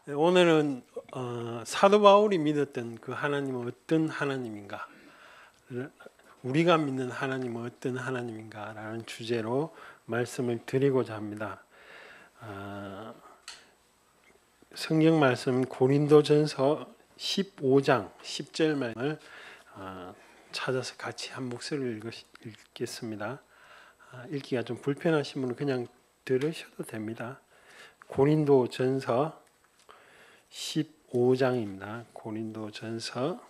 오늘은 사도 바울이 믿었던 그 하나님은 어떤 하나님인가, 우리가 믿는 하나님은 어떤 하나님인가라는 주제로 말씀을 드리고자 합니다. 성경 말씀 고린도전서 15장 10절 말씀을 찾아서 같이 한 목소리를 읽겠습니다. 읽기가 좀 불편하신 분은 그냥 들으셔도 됩니다. 고린도전서 15장입니다. 고린도전서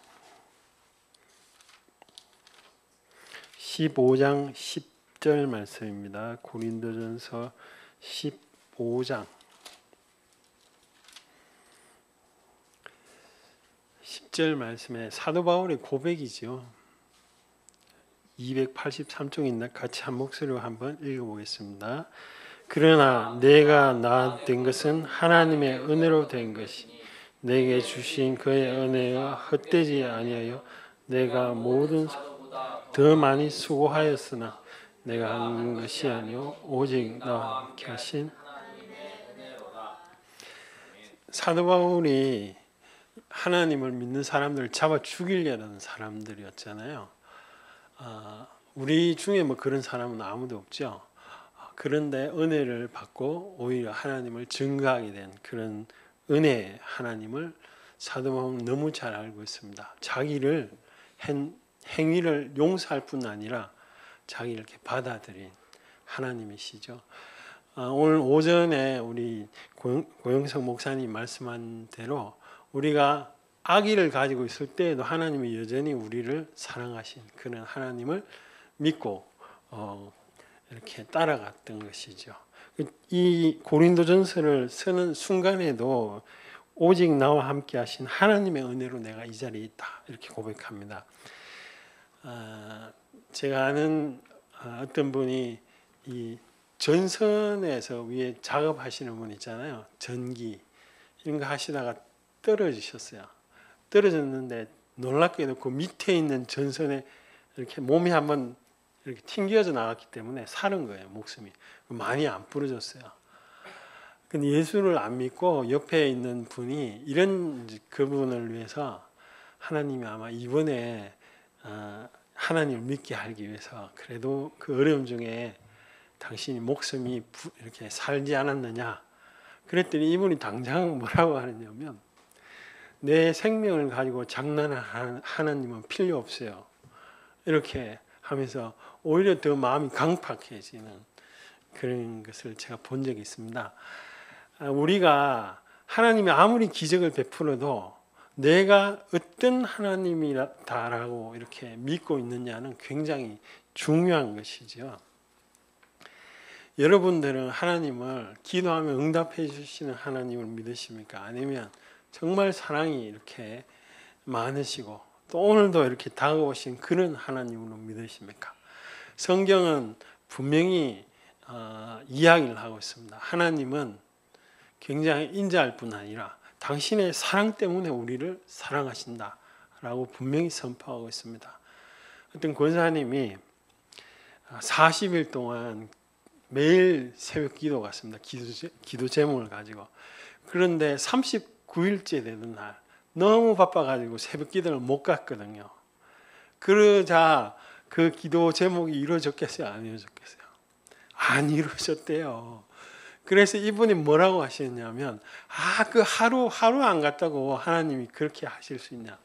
15장 10절 말씀입니다. 고린도전서 15장 10절 말씀에 사도 바울의 고백이죠. 283쪽인데 같이 한 목소리로 한번 읽어보겠습니다. 그러나 내가 된 것은 하나님의 은혜로 된 것이 내게 주신 그의 은혜가 헛되지 아니하여 내가 모든 더 많이 수고하였으나 내가 한 것이 아니요 오직 나와 함께 하신 사도 바울이 하나님을 믿는 사람들을 잡아 죽이려는 사람들이었잖아요. 우리 중에 뭐 그런 사람은 아무도 없죠. 그런데 은혜를 받고 오히려 하나님을 증거하게 된 그런 은혜의 하나님을 사도 바울은 너무 잘 알고 있습니다. 자기를 행위를 용서할 뿐 아니라 자기를 이렇게 받아들인 하나님이시죠. 오늘 오전에 우리 고영석 목사님 말씀한 대로 우리가 악의를 가지고 있을 때에도 하나님이 여전히 우리를 사랑하신 그런 하나님을 믿고 이렇게 따라갔던 것이죠. 이 고린도전서를 쓰는 순간에도 오직 나와 함께 하신 하나님의 은혜로 내가 이 자리에 있다 이렇게 고백합니다. 제가 아는 어떤 분이 이 전선에서 위에 작업하시는 분 있잖아요. 전기 이런 거 하시다가 떨어지셨어요. 떨어졌는데 놀랍게도 그 밑에 있는 전선에 이렇게 몸이 한번 이렇게 튕겨져 나갔기 때문에 사는 거예요. 목숨이 많이 안 부러졌어요. 근데 예수를 안 믿고 옆에 있는 분이 이런 그분을 위해서 하나님이 아마 이번에 하나님을 믿게 하기 위해서 그래도 그 어려움 중에 당신이 목숨이 이렇게 살지 않았느냐 그랬더니 이분이 당장 뭐라고 하느냐면 내 생명을 가지고 장난하는 하나님은 필요 없어요. 이렇게 하면서 오히려 더 마음이 강팍해지는 그런 것을 제가 본 적이 있습니다. 우리가 하나님이 아무리 기적을 베풀어도 내가 어떤 하나님이다라고 이렇게 믿고 있느냐는 굉장히 중요한 것이죠. 여러분들은 하나님을 기도하면 응답해 주시는 하나님을 믿으십니까? 아니면 정말 사랑이 이렇게 많으시고 또 오늘도 이렇게 다가오신 그런 하나님으로 믿으십니까? 성경은 분명히 이야기를 하고 있습니다. 하나님은 굉장히 인자할 뿐 아니라 당신의 사랑 때문에 우리를 사랑하신다라고 분명히 선포하고 있습니다. 어떤 권사님이 40일 동안 매일 새벽 기도 갔습니다. 기도 제목을 가지고. 그런데 39일째 되는 날 너무 바빠가지고 새벽 기도를 못 갔거든요. 그러자 그 기도 제목이 이루어졌겠어요? 안 이루어졌겠어요? 안 이루어졌대요. 그래서 이분이 뭐라고 하시냐면 그 하루 안 갔다고 하나님이 그렇게 하실 수 있냐.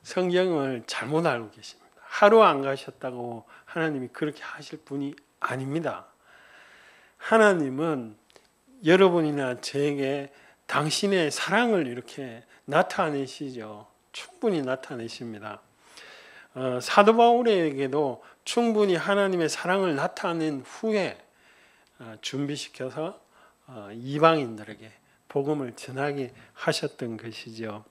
성경을 잘못 알고 계십니다. 하루 안 가셨다고 하나님이 그렇게 하실 분이 아닙니다. 하나님은 여러분이나 저에게 당신의 사랑을 이렇게 나타내시죠. 충분히 나타내십니다. 사도 바울에게도 충분히 하나님의 사랑을 나타낸 후에 준비시켜서 이방인들에게 복음을 전하게 하셨던 것이죠.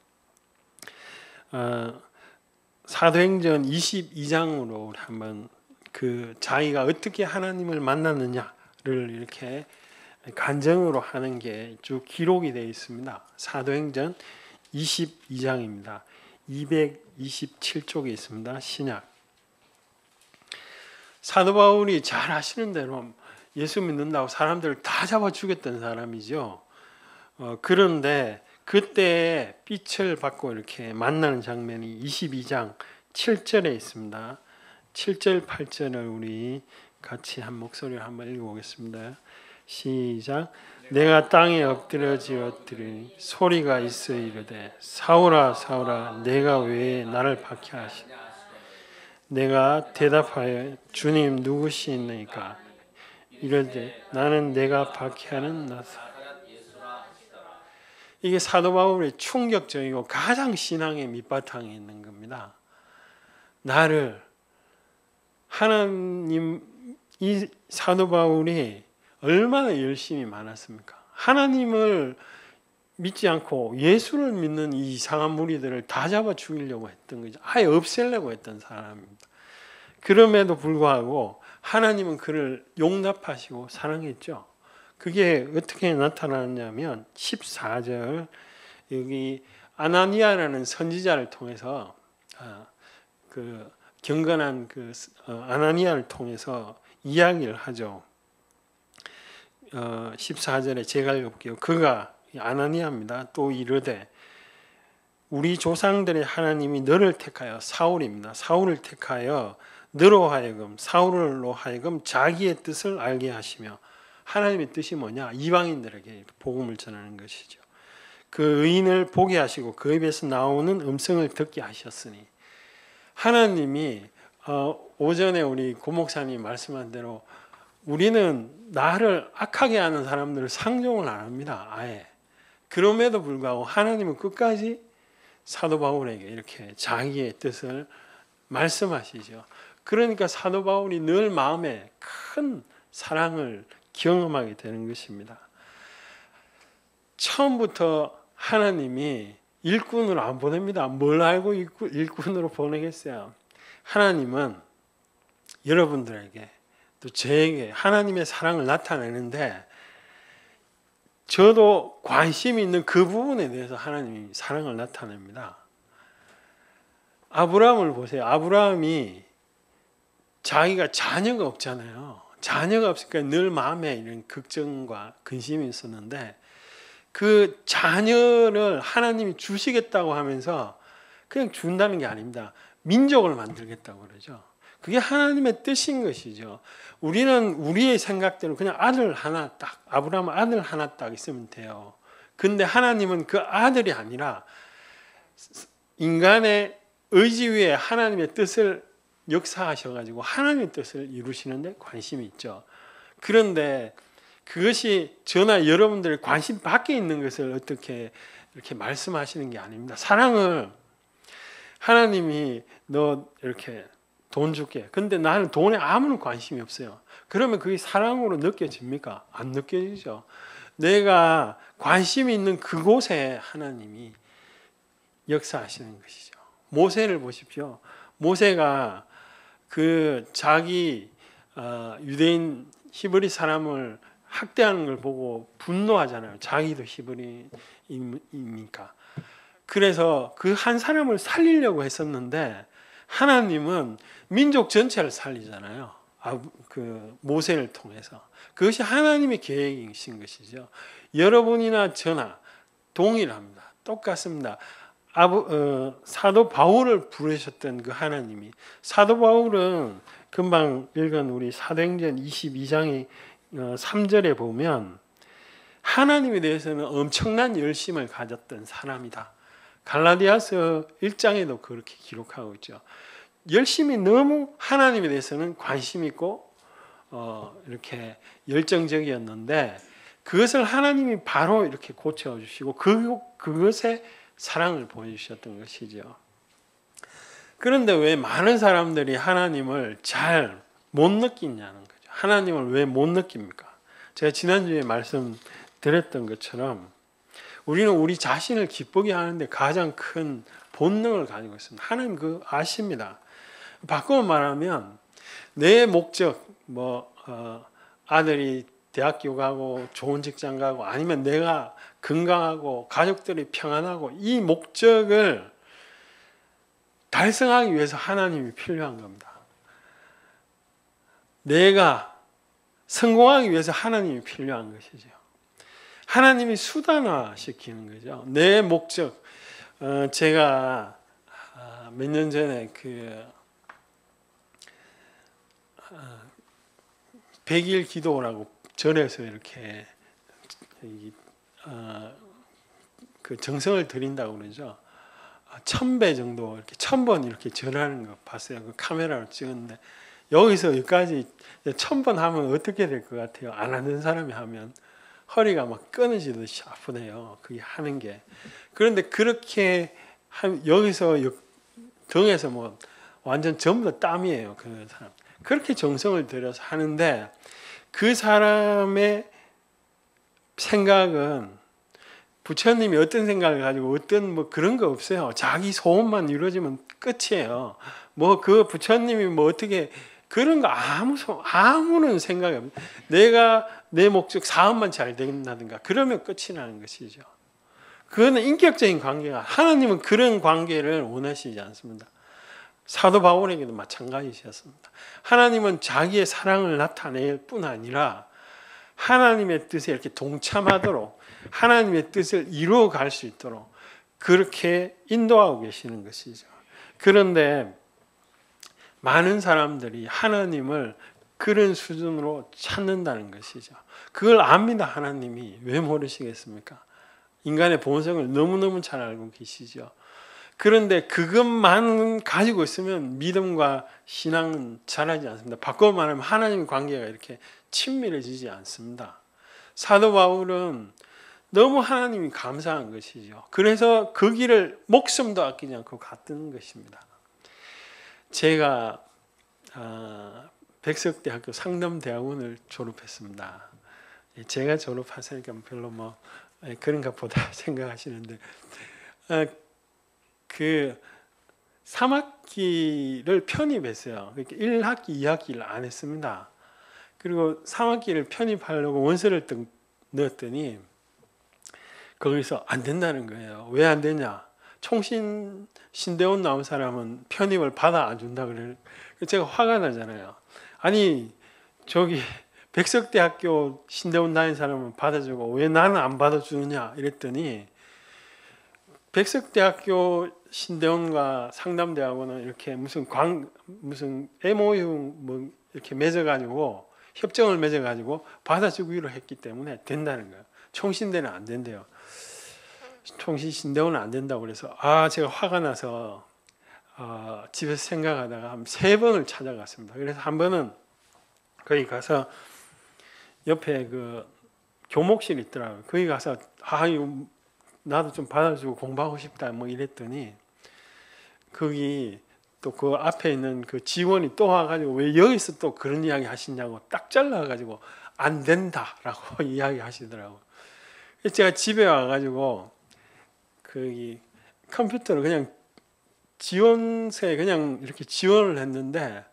사도행전 22장으로 한번 그 자기가 어떻게 하나님을 만났느냐를 이렇게 간증으로 하는 게 쭉 기록이 되어 있습니다. 사도행전 22장입니다. 227쪽에 있습니다. 신약. 사도 바울이 잘 아시는 대로 예수 믿는다고 사람들을 다 잡아 죽였던 사람이죠. 그런데 그때 빛을 받고 이렇게 만나는 장면이 22장 7절에 있습니다. 7절 8절을 우리 같이 한 목소리로 한번 읽어보겠습니다. 시작. 내가 땅에 엎드려지었더니 소리가 있어 이르되 사울아 사울아 내가 왜 나를 박해하시냐. 내가 대답하여 주님 누구시니까 이르되 나는 내가 박해하는 나사. 이게 사도 바울의 충격적이고 가장 신앙의 밑바탕에 있는 겁니다. 나를 하나님, 이 사도 바울이 얼마나 열심히 많았습니까? 하나님을 믿지 않고 예수를 믿는 이 이상한 무리들을 다 잡아 죽이려고 했던 거죠. 아예 없애려고 했던 사람입니다. 그럼에도 불구하고 하나님은 그를 용납하시고 사랑했죠. 그게 어떻게 나타나냐면 14절 여기 아나니아라는 선지자를 통해서 그 경건한 그 아나니아를 통해서 이야기를 하죠. 14절에 제가 읽어볼게요. 그가 아나니아입니다. 또 이르되 우리 조상들의 하나님이 너를 택하여 사울입니다. 사울을 택하여 너로 하여금 사울로 하여금 자기의 뜻을 알게 하시며 하나님의 뜻이 뭐냐? 이방인들에게 복음을 전하는 것이죠. 그 의인을 보게 하시고 그 입에서 나오는 음성을 듣게 하셨으니 하나님이 오전에 우리 고목사님 말씀한 대로 우리는 나를 악하게 하는 사람들을 상종을 안 합니다. 아예. 그럼에도 불구하고 하나님은 끝까지 사도 바울에게 이렇게 자기의 뜻을 말씀하시죠. 그러니까 사도 바울이 늘 마음에 큰 사랑을 경험하게 되는 것입니다. 처음부터 하나님이 일꾼으로 안 보냅니다. 뭘 알고 일꾼으로 보내겠어요? 하나님은 여러분들에게 또 저에게 하나님의 사랑을 나타내는데 저도 관심이 있는 그 부분에 대해서 하나님이 사랑을 나타냅니다. 아브라함을 보세요. 아브라함이 자기가 자녀가 없잖아요. 자녀가 없으니까 늘 마음에 이런 걱정과 근심이 있었는데 그 자녀를 하나님이 주시겠다고 하면서 그냥 준다는 게 아닙니다. 민족을 만들겠다고 그러죠. 그게 하나님의 뜻인 것이죠. 우리는 우리의 생각대로 그냥 아들 하나 딱, 아브라함 아들 하나 딱 있으면 돼요. 근데 하나님은 그 아들이 아니라 인간의 의지 위에 하나님의 뜻을 역사하셔가지고 하나님의 뜻을 이루시는데 관심이 있죠. 그런데 그것이 저나 여러분들의 관심 밖에 있는 것을 어떻게 이렇게 말씀하시는 게 아닙니다. 사랑을 하나님이 너 이렇게 돈 줄게. 근데 나는 돈에 아무런 관심이 없어요. 그러면 그게 사랑으로 느껴집니까? 안 느껴지죠. 내가 관심이 있는 그곳에 하나님이 역사하시는 것이죠. 모세를 보십시오. 모세가 그 자기 유대인 히브리 사람을 학대하는 걸 보고 분노하잖아요. 자기도 히브리이니까. 그래서 그 한 사람을 살리려고 했었는데 하나님은 민족 전체를 살리잖아요. 그 모세를 통해서. 그것이 하나님의 계획이신 것이죠. 여러분이나 저나 동일합니다. 똑같습니다. 사도 바울을 부르셨던 그 하나님이, 사도 바울은 금방 읽은 우리 사도행전 22장의 3절에 보면 하나님에 대해서는 엄청난 열심을 가졌던 사람이다. 갈라디아서 1장에도 그렇게 기록하고 있죠. 열심히 너무 하나님에 대해서는 관심 있고 이렇게 열정적이었는데 그것을 하나님이 바로 이렇게 고쳐주시고 그것에 사랑을 보여주셨던 것이죠. 그런데 왜 많은 사람들이 하나님을 잘 못 느끼냐는 거죠. 하나님을 왜 못 느낍니까? 제가 지난주에 말씀드렸던 것처럼 우리는 우리 자신을 기쁘게 하는데 가장 큰 본능을 가지고 있습니다. 하나님 그거 아십니다. 바꿔 말하면 내 목적, 아들이 대학교 가고 좋은 직장 가고 아니면 내가 건강하고 가족들이 평안하고 이 목적을 달성하기 위해서 하나님이 필요한 겁니다. 내가 성공하기 위해서 하나님이 필요한 것이죠. 하나님이 수단화 시키는 거죠. 내 목적. 제가 몇 년 전에 그 100일 기도라고 절에서 이렇게 그 정성을 드린다고 그러죠. 1000배 정도 이렇게 1000번 이렇게 절하는 거 봤어요. 그 카메라로 찍었는데 여기서 여기까지 1000번 하면 어떻게 될 것 같아요? 안 하는 사람이 하면 허리가 막 끊어지듯이 아프네요. 그게 하는 게. 그런데 그렇게 여기서 등에서 뭐 완전 전부 다 땀이에요. 그 사람. 그렇게 정성을 들여서 하는데 그 사람의 생각은 부처님이 어떤 생각을 가지고 어떤 뭐 그런 거 없어요. 자기 소원만 이루어지면 끝이에요. 뭐 그 부처님이 뭐 어떻게 그런 거 아무런 생각이 없어요. 내가 내 목적 사업만 잘 된다든가 그러면 끝이 나는 것이죠. 그거는 인격적인 관계가 하나님은 그런 관계를 원하시지 않습니다. 사도 바울에게도 마찬가지셨습니다. 하나님은 자기의 사랑을 나타낼 뿐 아니라 하나님의 뜻에 이렇게 동참하도록 하나님의 뜻을 이루어 갈 수 있도록 그렇게 인도하고 계시는 것이죠. 그런데 많은 사람들이 하나님을 그런 수준으로 찾는다는 것이죠. 그걸 압니다. 하나님이. 왜 모르시겠습니까? 인간의 본성을 너무너무 잘 알고 계시죠. 그런데 그것만 가지고 있으면 믿음과 신앙은 자라지 않습니다. 바꿔 말하면 하나님의 관계가 이렇게 친밀해지지 않습니다. 사도 바울은 너무 하나님이 감사한 것이죠. 그래서 그 길을 목숨도 아끼지 않고 갔던 것입니다. 제가 백석대학교 상담대학원을 졸업했습니다. 제가 졸업하니까 별로 뭐 그런가 보다 생각하시는데 그 3학기를 편입했어요. 그러니까 1학기, 2학기를 안 했습니다. 그리고 3학기를 편입하려고 원서를 넣었더니 거기서 안 된다는 거예요. 왜 안 되냐? 총신 신대원 나온 사람은 편입을 받아 안 준다 그래요. 제가 화가 나잖아요. 아니 저기 백석대학교 신대원 다닌 사람은 받아주고 왜 나는 안 받아주느냐 이랬더니 백석대학교 신대원과 상담대학원은 이렇게 무슨 MOU 뭐 이렇게 맺어가지고 협정을 맺어가지고 받아주기로 했기 때문에 된다는 거예요. 총신대는 안 된대요. 총신대원은 안 된다고 그래서 제가 화가 나서 집에서 생각하다가 한 3번을 찾아갔습니다. 그래서 한 번은 거기 가서 옆에 그 교목실 있더라고요. 거기 가서 나도 좀 받아주고 공부하고 싶다 뭐 이랬더니 거기 또 그 앞에 있는 그 직원이 또 와가지고 왜 여기서 또 그런 이야기 하시냐고 딱 잘라가지고 안 된다라고 이야기 하시더라고요. 제가 집에 와가지고 거기 컴퓨터를 그냥 지원서에 그냥 이렇게 지원을 했는데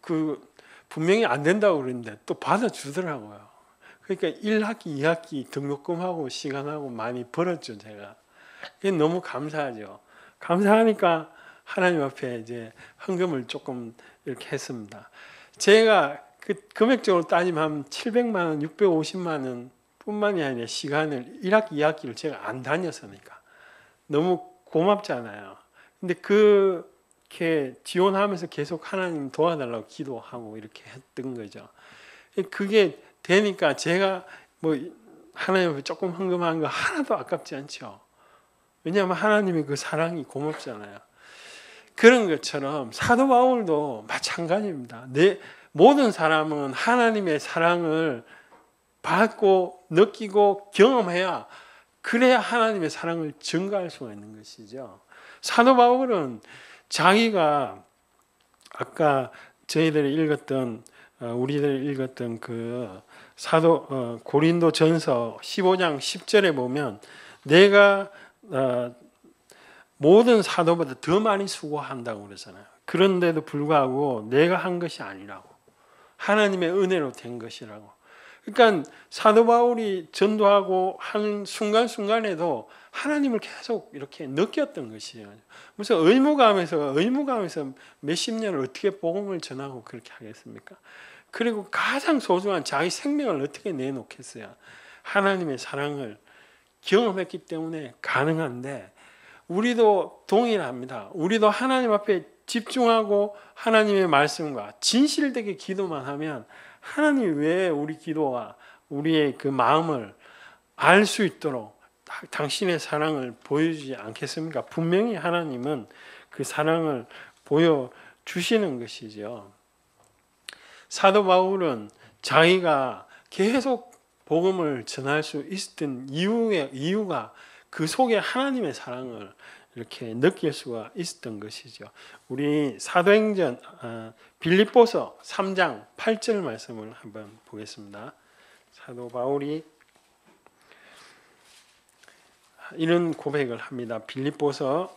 그 분명히 안 된다고 그랬는데 또 받아주더라고요. 그러니까 1학기, 2학기 등록금하고 시간하고 많이 벌었죠, 제가. 그게 너무 감사하죠. 감사하니까 하나님 앞에 이제 헌금을 조금 이렇게 했습니다. 제가 그 금액적으로 따지면 한 700만 원, 650만 원 뿐만이 아니라 시간을 1학기, 2학기를 제가 안 다녔으니까 너무 고맙잖아요. 근데 그렇게 지원하면서 계속 하나님 도와달라고 기도하고 이렇게 했던 거죠. 그게 되니까 제가 뭐 하나님 앞에 조금 헌금한 거 하나도 아깝지 않죠. 왜냐하면 하나님의 그 사랑이 고맙잖아요. 그런 것처럼 사도 바울도 마찬가지입니다. 모든 사람은 하나님의 사랑을 받고 느끼고 경험해야 그래야 하나님의 사랑을 증가할 수가 있는 것이죠. 사도 바울은 자기가 아까 저희들이 읽었던 우리들이 읽었던 그 고린도전서 15장 10절에 보면 내가 모든 사도보다 더 많이 수고한다고 그러잖아요. 그런데도 불구하고 내가 한 것이 아니라고. 하나님의 은혜로 된 것이라고. 그러니까 사도 바울이 전도하고 하는 순간순간에도 하나님을 계속 이렇게 느꼈던 것이에요. 무슨 의무감에서 몇십 년을 어떻게 복음을 전하고 그렇게 하겠습니까? 그리고 가장 소중한 자기 생명을 어떻게 내놓겠어요? 하나님의 사랑을 경험했기 때문에 가능한데 우리도 동일합니다. 우리도 하나님 앞에 집중하고 하나님의 말씀과 진실되게 기도만 하면 하나님이 왜 우리 기도와 우리의 그 마음을 알 수 있도록 당신의 사랑을 보여주지 않겠습니까? 분명히 하나님은 그 사랑을 보여주시는 것이죠. 사도 바울은 자기가 계속 복음을 전할 수 있었던 이유가 그 속에 하나님의 사랑을 이렇게 느낄 수가 있었던 것이죠. 우리 사도행전 빌립보서 3장 8절 말씀을 한번 보겠습니다. 사도 바울이 이런 고백을 합니다. 빌립보서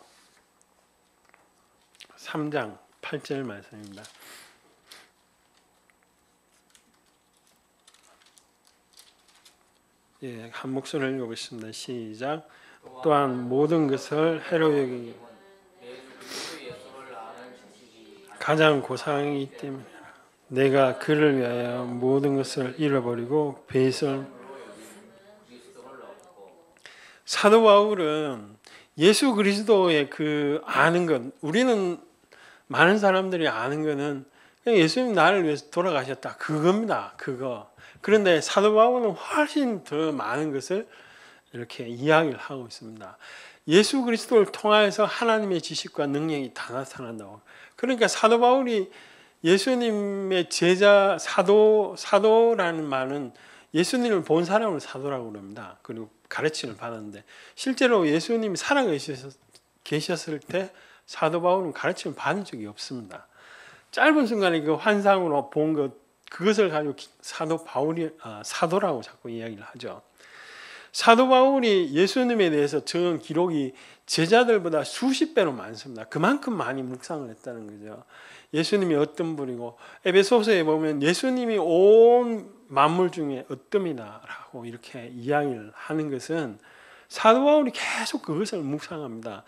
3장 8절 말씀입니다. 예, 한 목소리를 읽어보겠습니다. 시작. 또한 모든 것을 해로 여기기 가장 고상이기 때문에 내가 그를 위하여 모든 것을 잃어버리고 배설. 사도 바울은 예수 그리스도의 그 아는 것, 우리는 많은 사람들이 아는 것은 그냥 예수님 나를 위해서 돌아가셨다 그겁니다. 그거. 그런데 사도 바울은 훨씬 더 많은 것을 이렇게 이야기를 하고 있습니다. 예수 그리스도를 통하여서 하나님의 지식과 능력이 다 나타난다고. 그러니까 사도 바울이 예수님의 제자 사도라는 말은 예수님을 본 사람을 사도라고 그럽니다. 그리고 가르침을 받았는데 실제로 예수님이 살아계셨을 때 사도 바울은 가르침을 받은 적이 없습니다. 짧은 순간에 그 환상으로 본 것 그것을 가지고 사도라고 자꾸 이야기를 하죠. 사도 바울이 예수님에 대해서 적은 기록이 제자들보다 수십 배로 많습니다. 그만큼 많이 묵상을 했다는 거죠. 예수님이 어떤 분이고 에베소서에 보면 예수님이 온 만물 중에 어뜸이다라고 이렇게 이야기를 하는 것은 사도 바울이 계속 그것을 묵상합니다.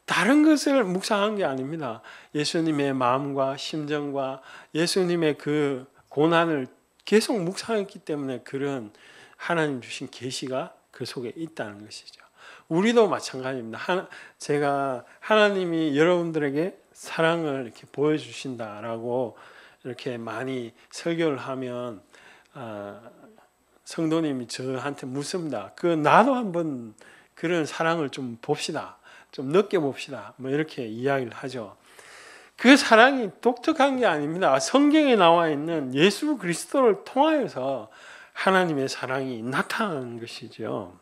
다른 것을 묵상한 게 아닙니다. 예수님의 마음과 심정과 예수님의 그 고난을 계속 묵상했기 때문에 그런 하나님 주신 계시가 그 속에 있다는 것이죠. 우리도 마찬가지입니다. 제가 하나님이 여러분들에게 사랑을 이렇게 보여주신다라고 이렇게 많이 설교를 하면 성도님이 저한테 묻습니다. 나도 한번 그런 사랑을 좀 봅시다. 좀 느껴봅시다. 뭐 이렇게 이야기를 하죠. 그 사랑이 독특한 게 아닙니다. 성경에 나와 있는 예수 그리스도를 통하여서 하나님의 사랑이 나타나는 것이죠.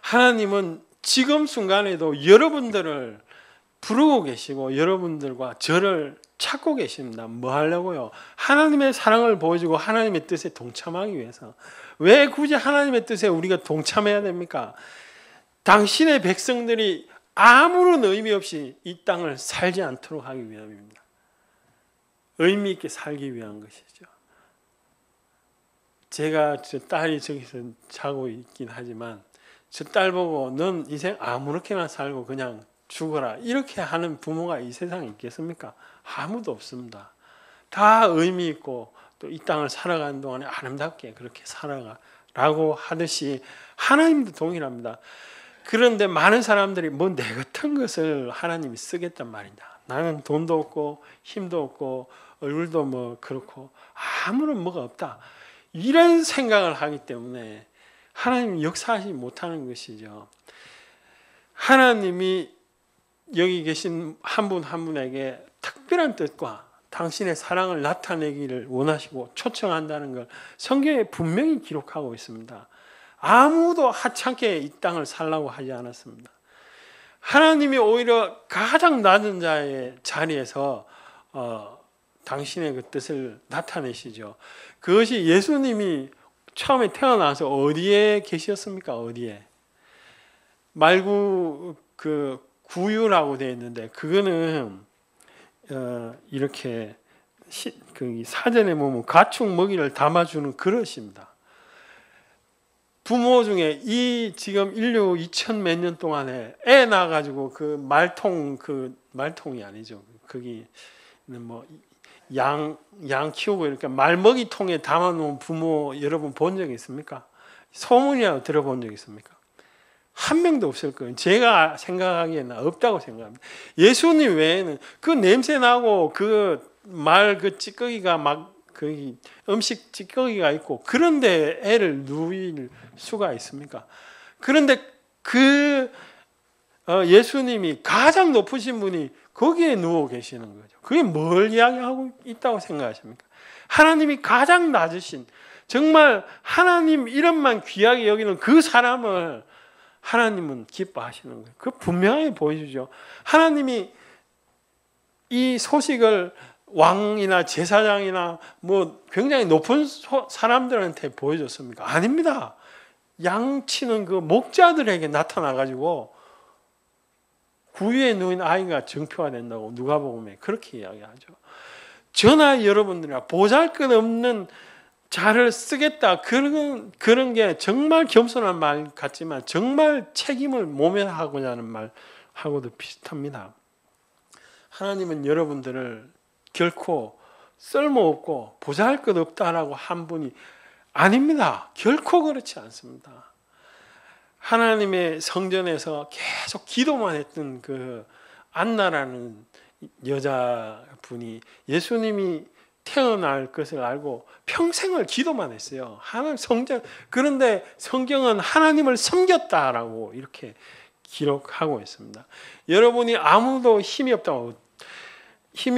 하나님은 지금 순간에도 여러분들을 부르고 계시고 여러분들과 저를 찾고 계십니다. 뭐 하려고요? 하나님의 사랑을 보여주고 하나님의 뜻에 동참하기 위해서. 왜 굳이 하나님의 뜻에 우리가 동참해야 됩니까? 당신의 백성들이 아무런 의미 없이 이 땅을 살지 않도록 하기 위함입니다. 의미 있게 살기 위한 것이죠. 제가 저 딸이 저기서 자고 있긴 하지만 저 딸 보고 넌 인생 아무렇게나 살고 그냥 죽어라 이렇게 하는 부모가 이 세상에 있겠습니까? 아무도 없습니다. 다 의미 있고 또 이 땅을 살아가는 동안에 아름답게 그렇게 살아가라고 하듯이 하나님도 동일합니다. 그런데 많은 사람들이 뭐 내 같은 것을 하나님이 쓰겠단 말이다. 나는 돈도 없고 힘도 없고 얼굴도 뭐 그렇고 아무런 뭐가 없다. 이런 생각을 하기 때문에 하나님이 역사하지 못하는 것이죠. 하나님이 여기 계신 한 분 한 분에게 특별한 뜻과 당신의 사랑을 나타내기를 원하시고 초청한다는 걸 성경에 분명히 기록하고 있습니다. 아무도 하찮게 이 땅을 살라고 하지 않았습니다. 하나님이 오히려 가장 낮은 자의 자리에서 당신의 그 뜻을 나타내시죠. 그것이 예수님이 처음에 태어나서 어디에 계셨습니까? 어디에? 말구 그 구유라고 되어 있는데 그거는 이렇게 그 사전에 보면 가축 먹이를 담아주는 그릇입니다. 부모 중에 이 지금 인류 2000 몇 년 동안에 애 낳아가지고 그 말통이 아니죠. 거기는 뭐 양 키우고 이렇게 말먹이통에 담아놓은 부모 여러분 본 적 있습니까? 소문이라도 들어본 적 있습니까? 한 명도 없을 거예요. 제가 생각하기에는 없다고 생각합니다. 예수님 외에는 그 냄새 나고 그 찌꺼기가 막 그 음식 찌꺼기가 있고 그런데 애를 누일 수가 있습니까? 그런데 그 예수님이 가장 높으신 분이 거기에 누워 계시는 거죠. 그게 뭘 이야기하고 있다고 생각하십니까? 하나님이 가장 낮으신, 정말 하나님 이름만 귀하게 여기는 그 사람을 하나님은 기뻐하시는 거예요. 그 분명하게 보여주죠. 하나님이 이 소식을 왕이나 제사장이나 뭐 굉장히 높은 사람들한테 보여줬습니까? 아닙니다. 양치는 그 목자들에게 나타나가지고 구유에 누인 아이가 정표가 된다고 누가복음에 그렇게 이야기하죠. 저나 여러분들이나 보잘것없는 자를 쓰겠다 그런 게 정말 겸손한 말 같지만 정말 책임을 모면하고자 하는 말하고도 비슷합니다. 하나님은 여러분들을 결코 쓸모없고 보잘것없다라고 한 분이 아닙니다. 결코 그렇지 않습니다. 하나님의 성전에서 계속 기도만 했던 그 안나라는 여자분이 예수님이 태어날 것을 알고 평생을 기도만 했어요. 하나님 성전, 그런데 성경은 하나님을 섬겼다라고 이렇게 기록하고 있습니다. 여러분이 아무도 힘이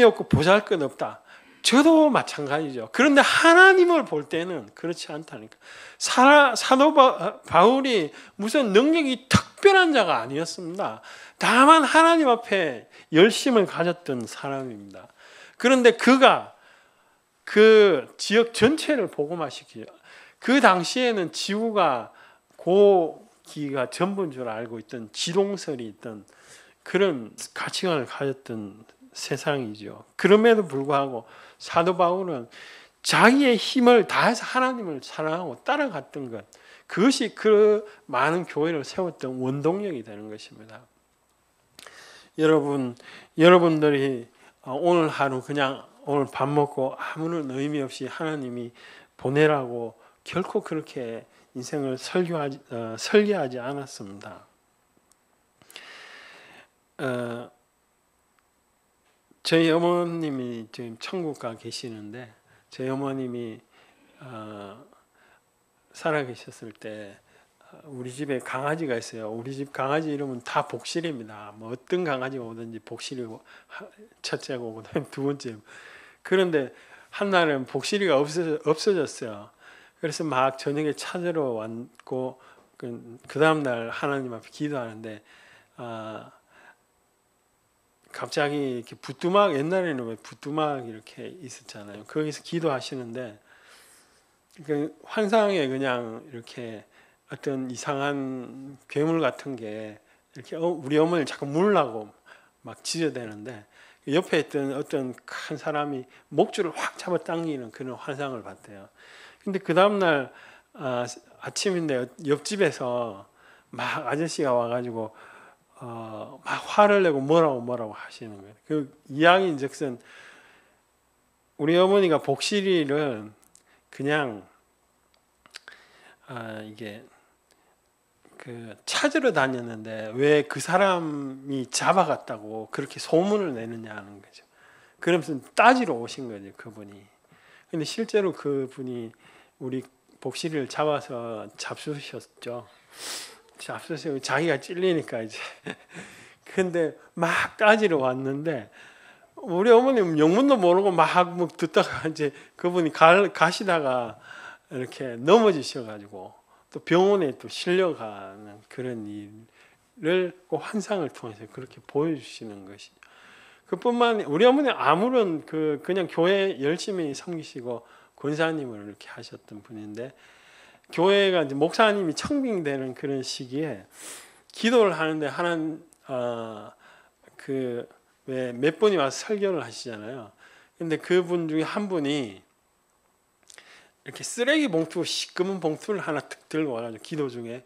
없고 보잘것없다. 저도 마찬가지죠. 그런데 하나님을 볼 때는 그렇지 않다니까. 사도 바울이 무슨 능력이 특별한 자가 아니었습니다. 다만 하나님 앞에 열심을 가졌던 사람입니다. 그런데 그가 그 지역 전체를 복음화시키죠. 그 당시에는 지구가 고기가 전부인 줄 알고 있던 지동설이 있던 그런 가치관을 가졌던 세상이죠. 그럼에도 불구하고 사도 바울은 자기의 힘을 다해서 하나님을 사랑하고 따라갔던 것, 그것이 그 많은 교회를 세웠던 원동력이 되는 것입니다. 여러분들이 오늘 하루 그냥 오늘 밥 먹고 아무런 의미 없이 하나님이 보내라고 결코 그렇게 인생을 설계하지 않았습니다. 저희 어머님이 지금 천국 가 계시는데 저희 어머님이 살아계셨을 때 우리 집에 강아지가 있어요. 우리 집 강아지 이름은 다 복실입니다. 뭐 어떤 강아지가 오든지 복실이고 첫째고 그다음 두 번째. 그런데 한날은 복실이가 없어졌어요. 그래서 막 저녁에 찾으러 왔고 그 다음 날 하나님 앞에 기도하는데 갑자기 이렇게 부뚜막, 옛날에는 왜 부뚜막 이렇게 있었잖아요. 거기서 기도하시는데 그 환상에 그냥 이렇게 어떤 이상한 괴물 같은 게 이렇게 우리 어머니를 자꾸 물라고 막 지저대는데 옆에 있던 어떤 큰 사람이 목줄을 확 잡아 당기는 그런 환상을 봤대요. 근데 그 다음날 아침인데 옆집에서 막 아저씨가 와가지고 막 화를 내고 뭐라고 하시는 거예요. 그 이야기인즉슨 우리 어머니가 복실이를 그냥 이게 그 찾으러 다녔는데 왜 그 사람이 잡아갔다고 그렇게 소문을 내느냐는 거죠. 그러면서 따지러 오신 거죠, 그분이. 근데 실제로 그분이 우리 복실이를 잡아서 잡수셨죠. 잡수시고 자기가 찔리니까 이제. 근데 막 따지러 왔는데 우리 어머님 영문도 모르고 막 듣다가 이제 그분이 가시다가 이렇게 넘어지셔가지고 또 병원에 또 실려가는 그런 일을 그 환상을 통해서 그렇게 보여주시는 것이죠. 그뿐만 우리 어머니 아무런 그냥 교회 열심히 섬기시고 권사님을 이렇게 하셨던 분인데 교회가 이제 목사님이 청빙되는 그런 시기에 기도를 하는데 왜 몇 분이 와서 설교를 하시잖아요. 근데 그분 중에 한 분이 이렇게 쓰레기 봉투, 시꺼먼 봉투를 하나 탁 들고 와가지고 기도 중에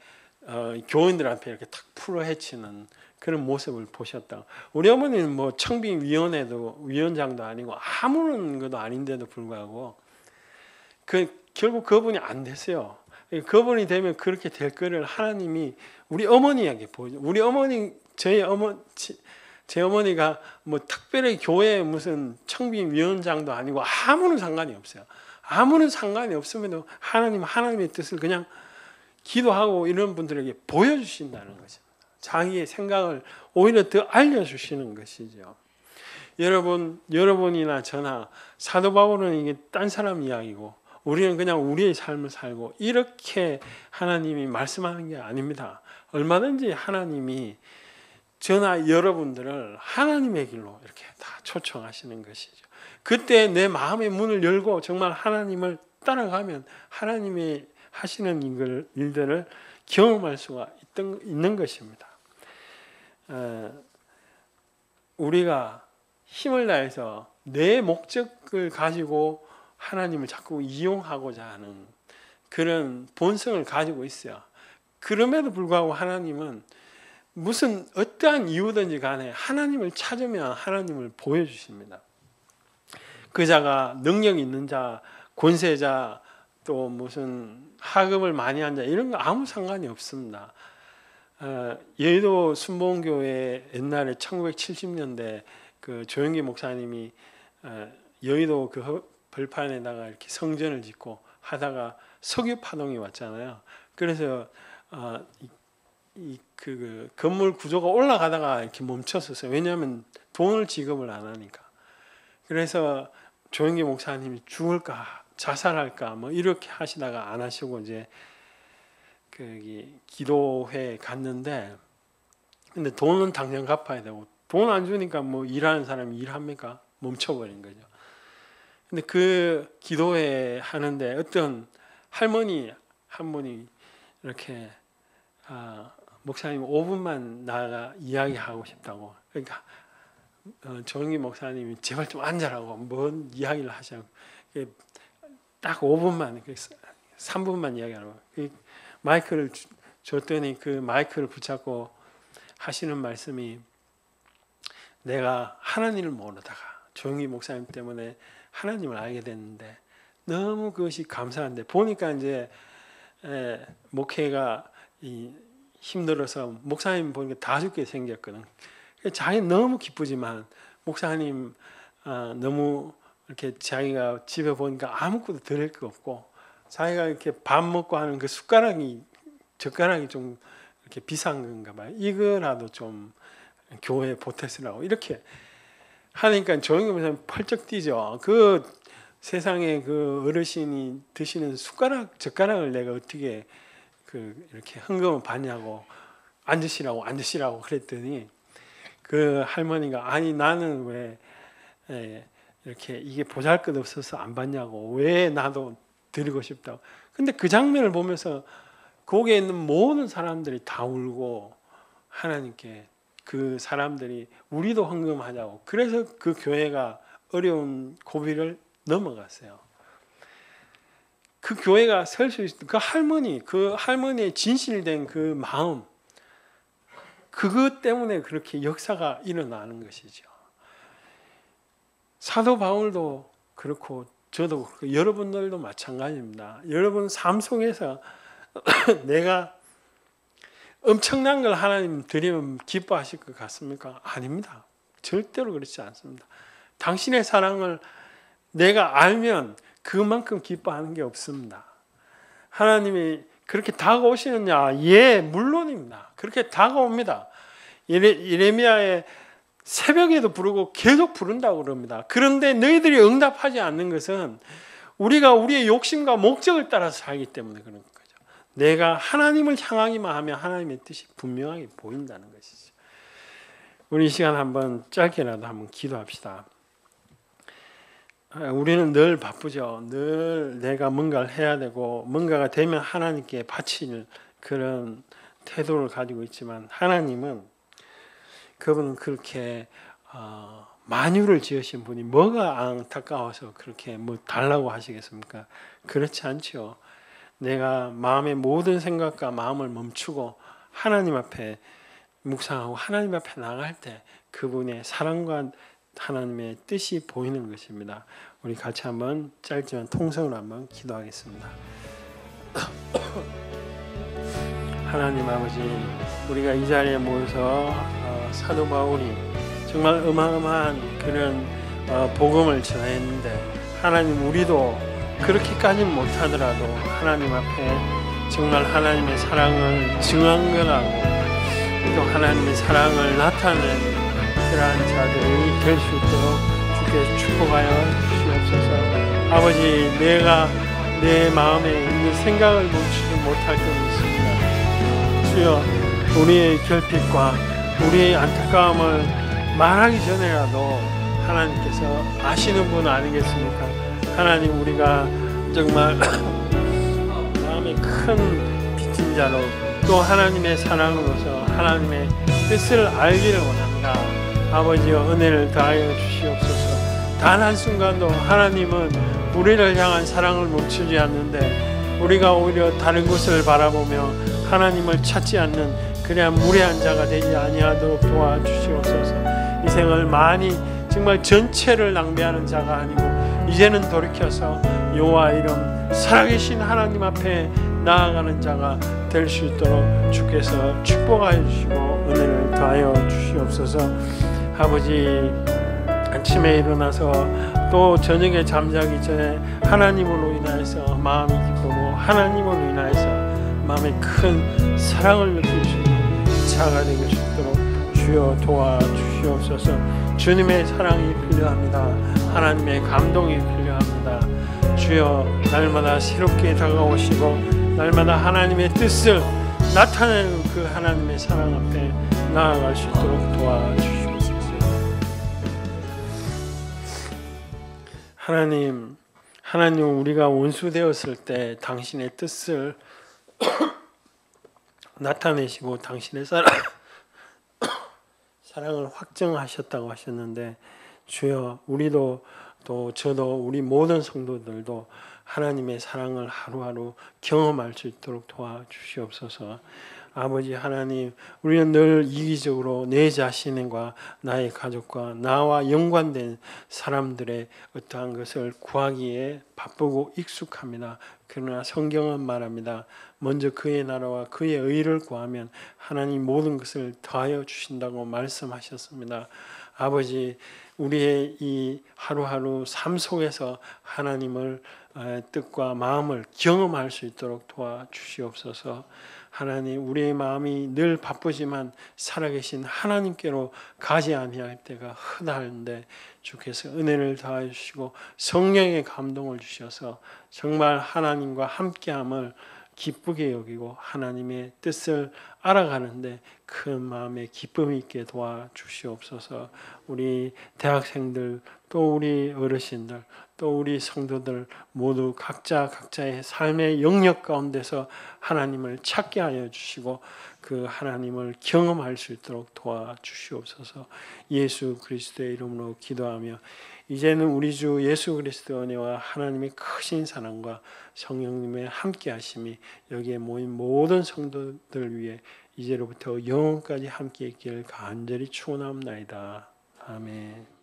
교인들 앞에 이렇게 탁 풀어 헤치는 그런 모습을 보셨다. 우리 어머니는 뭐 청빙위원회도 위원장도 아니고 아무런 것도 아닌데도 불구하고 그 결국 그분이 안 됐어요. 그분이 되면 그렇게 될 거를 하나님이 우리 어머니에게 보여줘. 우리 어머니, 제 어머니가 뭐 특별히 교회 무슨 청빙위원장도 아니고 아무런 상관이 없어요. 아무런 상관이 없음에도 하나님의 뜻을 그냥 기도하고 이런 분들에게 보여주신다는 거죠. 자기의 생각을 오히려 더 알려주시는 것이죠. 여러분이나 저나 사도 바울은 이게 딴 사람 이야기고 우리는 그냥 우리의 삶을 살고 이렇게 하나님이 말씀하는 게 아닙니다. 얼마든지 하나님이 저나 여러분들을 하나님의 길로 이렇게 다 초청하시는 것이죠. 그때 내 마음의 문을 열고 정말 하나님을 따라가면 하나님의 하시는 일들을 경험할 수가 있는 것입니다. 우리가 힘을 다해서 내 목적을 가지고 하나님을 자꾸 이용하고자 하는 그런 본성을 가지고 있어요. 그럼에도 불구하고 하나님은 무슨 어떠한 이유든지 간에 하나님을 찾으면 하나님을 보여주십니다. 그 자가 능력 있는 자, 권세자, 또 무슨 학업을 많이 한 자 이런 거 아무 상관이 없습니다. 여의도 순복음교회 옛날에 1970년대 그 조영기 목사님이 여의도 그 벌판에다가 이렇게 성전을 짓고 하다가 석유 파동이 왔잖아요. 그래서 그 건물 구조가 올라가다가 이렇게 멈췄었어요. 왜냐하면 돈을 지급을 안 하니까. 그래서 조영기 목사님이 죽을까 자살할까 뭐 이렇게 하시다가 안 하시고 이제 그 기도회에 갔는데, 근데 돈은 당장 갚아야 되고 돈 안 주니까 뭐 일하는 사람이 일합니까? 멈춰버린 거죠. 근데 그 기도회 하는데 어떤 할머니 한 분이 이렇게 목사님 5분만 나가 이야기하고 싶다고. 그러니까 조영기 목사님이 제발 좀 앉으라고 뭔 이야기를 하시냐고. 딱 5분만 3분만 이야기하라고. 마이크를 줬더니 그 마이크를 붙잡고 하시는 말씀이, 내가 하나님을 모르다가 조영기 목사님 때문에 하나님을 알게 됐는데 너무 그것이 감사한데, 보니까 이제 목회가 힘들어서 목사님 보니까 다 죽게 생겼거든. 자기는 너무 기쁘지만 목사님 너무 이렇게 자기가 집에 보니까 아무것도 드릴 거 없고, 자기가 이렇게 밥 먹고 하는 그 젓가락이 좀 이렇게 비싼 건가 봐요. 이거라도 좀 교회에 보태으라고 이렇게 하니까 조영기 목사님 펄쩍 뛰죠. 그 세상에 그 어르신이 드시는 젓가락을 내가 어떻게 이렇게 헌금을 받냐고, 앉으시라고 그랬더니 그 할머니가, 아니 나는 왜 이렇게 이게 보잘것없어서 안 받냐고, 왜 나도 드리고 싶다고. 근데 그 장면을 보면서 거기에 있는 모든 사람들이 다 울고 하나님께 그 사람들이 우리도 헌금하자고, 그래서 그 교회가 어려운 고비를 넘어갔어요. 그 교회가 설 수 있었던 그 할머니의 진실된 그 마음, 그것 때문에 그렇게 역사가 일어나는 것이죠. 사도 바울도 그렇고 저도 그렇고 여러분들도 마찬가지입니다. 여러분 삶 속에서 내가 엄청난 걸 하나님 드리면 기뻐하실 것 같습니까? 아닙니다. 절대로 그렇지 않습니다. 당신의 사랑을 내가 알면 그만큼 기뻐하는 게 없습니다. 하나님이 그렇게 다가오시느냐? 예, 물론입니다. 그렇게 다가옵니다. 예레미야의 새벽에도 부르고 계속 부른다고 그럽니다. 그런데 너희들이 응답하지 않는 것은 우리가 우리의 욕심과 목적을 따라서 살기 때문에 그런 거죠. 내가 하나님을 향하기만 하면 하나님의 뜻이 분명하게 보인다는 것이죠. 우리 이 시간 한번 짧게라도 한번 기도합시다. 우리는 늘 바쁘죠. 늘 내가 뭔가를 해야 되고 뭔가가 되면 하나님께 바칠 그런 태도를 가지고 있지만, 하나님은 그분은 그렇게 만유를 지으신 분이 뭐가 안타까워서 그렇게 뭐 달라고 하시겠습니까? 그렇지 않죠. 내가 마음의 모든 생각과 마음을 멈추고 하나님 앞에 묵상하고 하나님 앞에 나갈 때 그분의 사랑과 하나님의 뜻이 보이는 것입니다. 우리 같이 한번 짧지만 통성으로 한번 기도하겠습니다. 하나님 아버지, 우리가 이 자리에 모여서 사도 바울이 정말 어마어마한 그런 복음을 전했는데, 하나님 우리도 그렇게까지는 못하더라도 하나님 앞에 정말 하나님의 사랑을 증언하고 또 하나님의 사랑을 나타내는 그러한 자들이 될 수 있도록 주께서 축복하여 주시옵소서. 아버지, 내가 내 마음에 있는 생각을 멈추지 못할 것이 있습니다. 주여, 우리의 결핍과 우리의 안타까움을 말하기 전에라도 하나님께서 아시는 분 아니겠습니까? 하나님, 우리가 정말 마음에 큰 빚진 자로 또 하나님의 사랑으로서 하나님의 뜻을 알기를 원합니다. 아버지여, 은혜를 다하여 주시옵소서. 단 한순간도 하나님은 우리를 향한 사랑을 멈추지 않는데 우리가 오히려 다른 곳을 바라보며 하나님을 찾지 않는 그냥 무례한 자가 되지 아니하도록 도와주시옵소서. 이 생을 많이 정말 전체를 낭비하는 자가 아니고 이제는 돌이켜서 여호와 이름 살아계신 하나님 앞에 나아가는 자가 될 수 있도록 주께서 축복하여 주시고 은혜를 더하여 주시옵소서. 아버지, 아침에 일어나서 또 저녁에 잠자기 전에 하나님으로 인하여서 마음이 기쁘고 하나님으로 인하여서 마음에 큰 사랑을 느낄 수 있는 자가 되고 싶도록 주여 도와주시옵소서. 주님의 사랑이 필요합니다. 하나님의 감동이 필요합니다. 주여, 날마다 새롭게 다가오시고 날마다 하나님의 뜻을 나타내는 그 하나님의 사랑 앞에 나아갈 수 있도록 도와주시옵소서. 하나님, 우리가 원수되었을 때 당신의 뜻을 나타내시고 당신의 사랑을 확정하셨다고 하셨는데, 주여, 우리도 또 저도 우리 모든 성도들도 하나님의 사랑을 하루하루 경험할 수 있도록 도와주시옵소서. 아버지 하나님, 우리는 늘 이기적으로 내 자신과 나의 가족과 나와 연관된 사람들의 어떠한 것을 구하기에 바쁘고 익숙합니다. 그러나 성경은 말합니다. 먼저 그의 나라와 그의 의를 구하면 하나님 모든 것을 더하여 주신다고 말씀하셨습니다. 아버지, 우리의 이 하루하루 삶 속에서 하나님을 뜻과 마음을 경험할 수 있도록 도와주시옵소서. 하나님, 우리의 마음이 늘 바쁘지만 살아계신 하나님께로 가지 아니할 때가 흔한데 주께서 은혜를 더하여 주시고 성령의 감동을 주셔서 정말 하나님과 함께함을 기쁘게 여기고 하나님의 뜻을 알아가는데 큰 마음의 기쁨이 있게 도와주시옵소서. 우리 대학생들, 또 우리 어르신들, 또 우리 성도들 모두 각자의 삶의 영역 가운데서 하나님을 찾게 하여 주시고 그 하나님을 경험할 수 있도록 도와주시옵소서. 예수 그리스도의 이름으로 기도하며 이제는 우리 주 예수 그리스도의 은혜와 하나님의 크신 사랑과 성령님의 함께 하심이 여기에 모인 모든 성도들 위해 이제로부터 영원까지 함께 있기를 간절히 축원하옵나이다. 아멘.